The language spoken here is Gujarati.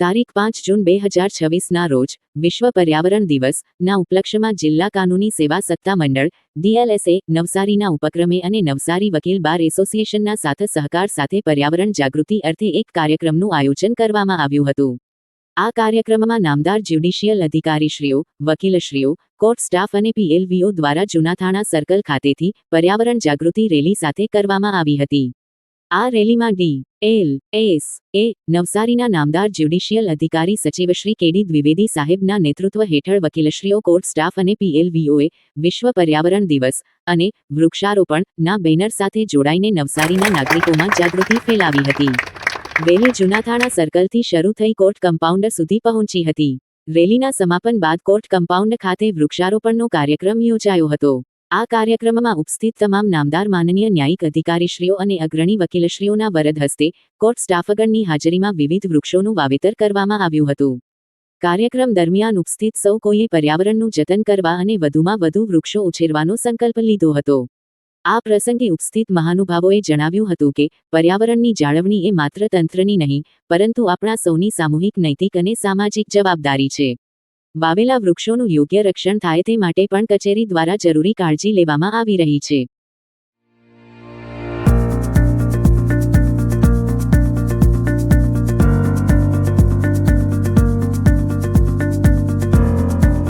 તારીખ 5 જૂન 2026ના રોજ વિશ્વ પર્યાવરણ દિવસના ઉપલક્ષ્યમાં જિલ્લા કાનૂની સેવા સત્તા મંડળ DLSA નવસારીના ઉપક્રમે અને નવસારી વકીલ બાર એસોસિએશનના સાથ સહકાર સાથે પર્યાવરણ જાગૃતિ અર્થે એક કાર્યક્રમનું આયોજન કરવામાં આવ્યું હતું. આ કાર્યક્રમમાં નામદાર જ્યુડિશિયલ અધિકારીશ્રીઓ, વકીલશ્રીઓ, કોર્ટ સ્ટાફ અને PLVO દ્વારા જૂનાથાણા સર્કલ ખાતેથી પર્યાવરણ જાગૃતિ રેલી સાથે કરવામાં આવી હતી. આ રેલીમાં DLSA નવસારીના નામદાર જ્યુડિશિયલ અધિકારી સચિવ શ્રી KD દ્વિવેદી સાહેબના નેતૃત્વ હેઠળ વકીલશ્રીઓ, કોર્ટ સ્ટાફ અને PLVOએ વિશ્વ પર્યાવરણ દિવસ અને વૃક્ષારોપણના બેનર સાથે જોડાઈને નવસારીના નાગરિકોમાં જાગૃતિ ફેલાવી હતી. રેલી જૂનાથાણા સર્કલથી શરૂ થઈ કોર્ટ કમ્પાઉન્ડ સુધી પહોંચી હતી. રેલીના સમાપન બાદ કોર્ટ કમ્પાઉન્ડ ખાતે વૃક્ષારોપણનો કાર્યક્રમ યોજાયો હતો. આ કાર્યક્રમમાં ઉપસ્થિત તમામ નામદાર માનનીય ન્યાયિક અધિકારીશ્રીઓ અને અગ્રણી વકીલશ્રીઓના વરદ હસ્તે કોર્ટ સ્ટાફગણની હાજરીમાં વિવિધ વૃક્ષોનું વાવેતર કરવામાં આવ્યું હતું. કાર્યક્રમ દરમિયાન ઉપસ્થિત સૌ કોઈએ પર્યાવરણનું જતન કરવા અને વધુમાં વધુ વૃક્ષો ઉછેરવાનો સંકલ્પ લીધો હતો. આ પ્રસંગે ઉપસ્થિત મહાનુભાવોએ જણાવ્યું હતું કે પર્યાવરણની જાળવણી એ માત્ર તંત્રની નહીં, પરંતુ આપણા સૌની સામૂહિક નૈતિક અને સામાજિક જવાબદારી છે. વાવેલા વૃક્ષોનું યોગ્ય રક્ષણ થાય તે માટે પણ કચેરી દ્વારા જરૂરી કાળજી લેવામાં આવી રહી છે.